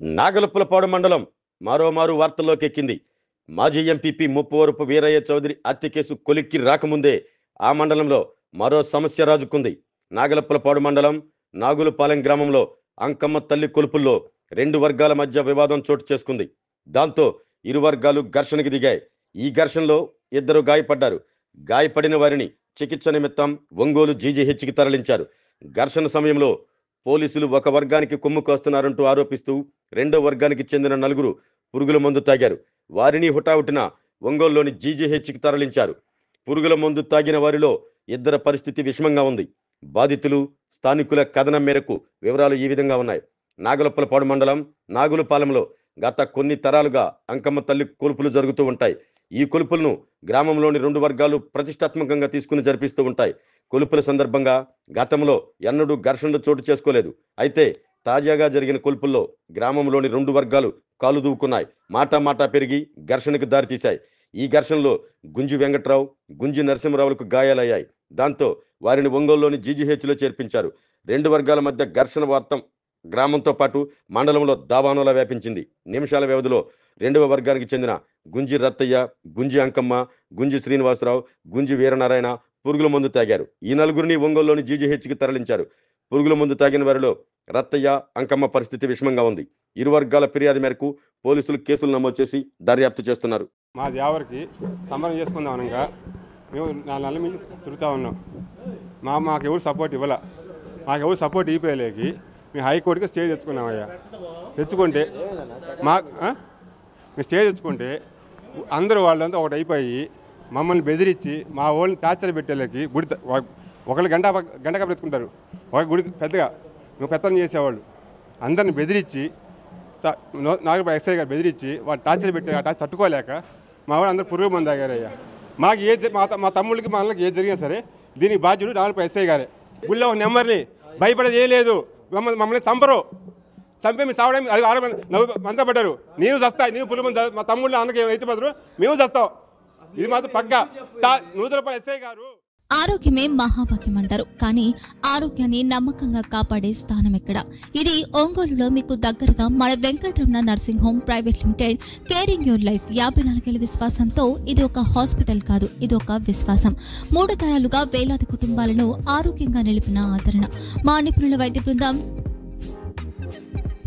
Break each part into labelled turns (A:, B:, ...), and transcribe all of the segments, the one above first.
A: నాగలుపులపాడు మండలం మారోమారు వార్తల్లోకెక్కింది. మాజీ ఎంపీపీ ముప్పవరపు వీరయ్య చౌదరి హత్య కేసు కొలిక్కి రాకముందే ఆ మండలంలో మరో సమస్య రాజుకుంది. నాగలపులపాడు మండలం నాగులపాలెం గ్రామంలో అంకమ్మ తల్లి కొలుపుల్లో రెండు వర్గాల మధ్య వివాదం చోటు చేసుకుంది. దాంతో ఇరు వర్గాలు ఘర్షణకు దిగాయి. ఈ ఘర్షణలో ఇద్దరు గాయపడ్డారు. గాయపడిన వారిని చికిత్స నిమిత్తం ఒంగోలు జీజీహెచ్కి తరలించారు. ఘర్షణ సమయంలో పోలీసులు ఒక వర్గానికి కొమ్ము కాస్తున్నారంటూ ఆరోపిస్తూ రెండో వర్గానికి చెందిన నలుగురు పురుగుల మందు తాగారు. వారిని హుటాహుటిన ఒంగోలులోని జీజీహెచ్కి తరలించారు. పురుగుల మందు తాగిన వారిలో ఇద్దరి పరిస్థితి విషమంగా ఉంది. బాధితులు స్థానికుల కథనం మేరకు వివరాలు ఈ విధంగా ఉన్నాయి. నాగలపులపాడు మండలం నాగులపాలెంలో గత కొన్ని తరాలుగా అంకమ్మ తల్లి కొలుపులు జరుగుతూ ఉంటాయి. ఈ కొలుపులను గ్రామంలోని రెండు వర్గాలు ప్రతిష్టాత్మకంగా తీసుకుని జరిపిస్తూ ఉంటాయి. కొలుపుల సందర్భంగా గతంలో ఎన్నడూ ఘర్షణలు చోటు చేసుకోలేదు. అయితే తాజాగా జరిగిన కొలుపుల్లో గ్రామంలోని రెండు వర్గాలు కాలు దూకున్నాయి. మాటా పెరిగి ఘర్షణకు దారితీశాయి. ఈ ఘర్షణలో గుంజి వెంకట్రావు, గుంజి నరసింహరావులకు గాయాలయ్యాయి. దాంతో వారిని ఒంగోలులోని జీజీహెచ్లో చేర్పించారు. రెండు వర్గాల మధ్య ఘర్షణ వార్త గ్రామంతో పాటు మండలంలో దావానోలా వ్యాపించింది. నిమిషాల వ్యవధిలో రెండవ వర్గానికి చెందిన గుంజి రత్తయ్య, గుంజి అంకమ్మ, గుంజి శ్రీనివాసరావు, గుంజి వీరనారాయణ పురుగుల మందు తాగారు. ఈ నలుగురిని ఒంగోలులోని జీజీహెచ్కి తరలించారు. పురుగుల మందు తాగిన వారిలో రత్తయ్య, అంకమ్మ పరిస్థితి విషమంగా ఉంది. ఇరు వర్గాల ఫిర్యాదు మేరకు పోలీసులు కేసులు నమోదు చేసి దర్యాప్తు చేస్తున్నారు.
B: మా దేవరికి సంబరం చేసుకుందాం అనగా మేము 4 నెలల నుంచి తిరుగుతూ ఉన్నాం. మాకు ఎవరు సపోర్ట్ ఇవ్వాల. మాకు ఎవరు సపోర్ట్ ఇవ్వలేకి మేము హైకోర్టుకి స్టే తెచ్చుకున్నామయ్యా. తెచ్చుకుంటే మేము స్టే తెచ్చుకుంటే అందరూ వాళ్ళంతా ఒకటి అయిపోయి మమ్మల్ని బెదిరించి మా వాళ్ళని టార్చర్ పెట్టేళ్ళకి గుడి ఒకళ్ళు గంట పెట్టుకుంటారు. ఒక గుడి పెద్దగా మేము పెత్తనం చేసేవాళ్ళు అందరిని బెదిరించి నాగపూర్ ఎస్ఐ గారు బెదిరించి వాళ్ళు టార్చర్ పెట్టి ఆ టార్చర్ తట్టుకోలేక మా వాళ్ళు అందరూ పురుగు మంది తాగారయ్యా. మాకు మా తమ్ముళ్ళకి మా అన్నకి ఏది జరిగినా సరే దీనికి బాధ్యుడు నాగపూర్ ఎస్ఐ గారే. గుళ్ళో ఒక నెంబర్ని భయపడేది ఏం లేదు. మమ్మల్ని చంపరు. చంపే మీరు సావడానికి అది మంతా పడ్డారు. నేను చస్తా, నేను పురుగు మంది మా తమ్ముళ్ళు అన్నకి అయితే మాత్రం మేము చస్తాం. ఇది మాత్రం పక్కా. నూతనపల్లి ఎస్ఐ గారు
C: ఆరోగ్యమే మహాభాగ్యం అంటారు. కానీ ఆరోగ్యాన్ని నమ్మకంగా కాపాడే స్థానం ఎక్కడ? ఇది ఒంగోలులో మీకు దగ్గరగా మన Venkataramana nursing home private limited. Caring your life 54 ఏళ్ల విశ్వాసంతో ఇది ఒక హాస్పిటల్ కాదు, ఇది ఒక విశ్వాసం. 3 తరాలుగా వేలాది కుటుంబాలను ఆరోగ్యంగా నిలిపిన ఆదరణ. మా నిపుణుల వైద్య బృందం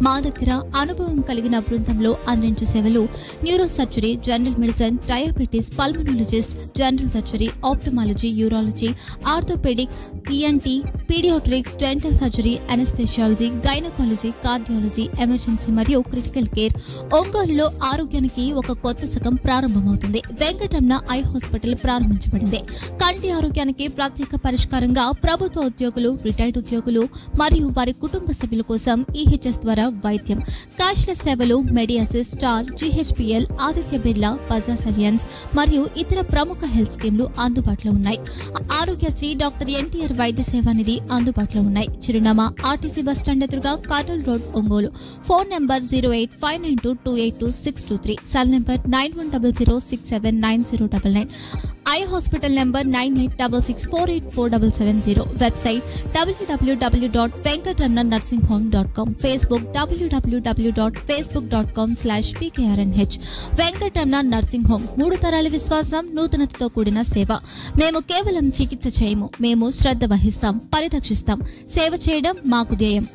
C: మా దగ్గర అనుభవం కలిగిన బృందంలో అందించే సేవలు neuro surgery, general medicine, diabetes, pulmonologist, general surgery, ophthalmology, urology, orthopaedic, ENT, paediatrics, dental surgery, anaesthesiology, gynaecology, cardiology, emergency మరియు క్రిటికల్ కేర్. ఒంగోలులో ఆరోగ్యానికి ఒక కొత్త శకం ప్రారంభమవుతుంది. వెంకటరమణ ఐ హాస్పిటల్ ప్రారంభించబడింది. కంటి ఆరోగ్యానికి ప్రత్యేక పరిష్కారంగా ప్రభుత్వ ఉద్యోగులు, రిటైర్డ్ ఉద్యోగులు మరియు వారి కుటుంబ సభ్యుల కోసం ఈహెచ్ఎస్ ద్వారా వైద్యం. క్యాష్లెస్ సేవలు మెడియాసిస్, స్టార్, జీహెచ్పీఎల్, ఆదిత్య బిర్లా, బజాజ్ అలియన్స్ మరియు ఇతర ప్రముఖ హెల్త్ స్కీమ్లు అందుబాటులో ఉన్నాయి. ఆరోగ్యశ్రీ, డాక్టర్ ఎన్టీఆర్ వైద్య సేవా నిధి అందుబాటులో ఉన్నాయి. చిరునామా ఆర్టీసీ బస్టాండ్ ఎదురుగా, Kurnool road, Ongole. Phone number 08592282623. Cell number 9100679099. Eye hospital number 9866484770. Website www.venkatramanarsinghome.com. Facebook www.facebook.com/pkrnh. Venkataramana nursing home 3 తరాల విశ్వాసం, నూతనతతో కూడిన సేవ. మేము కేవలం చికిత్స చేయము, మేము శ్రద్ధ వహిస్తాం, పరిరక్షిస్తాం. సేవ చేయడం మాకు ధ్యేయం.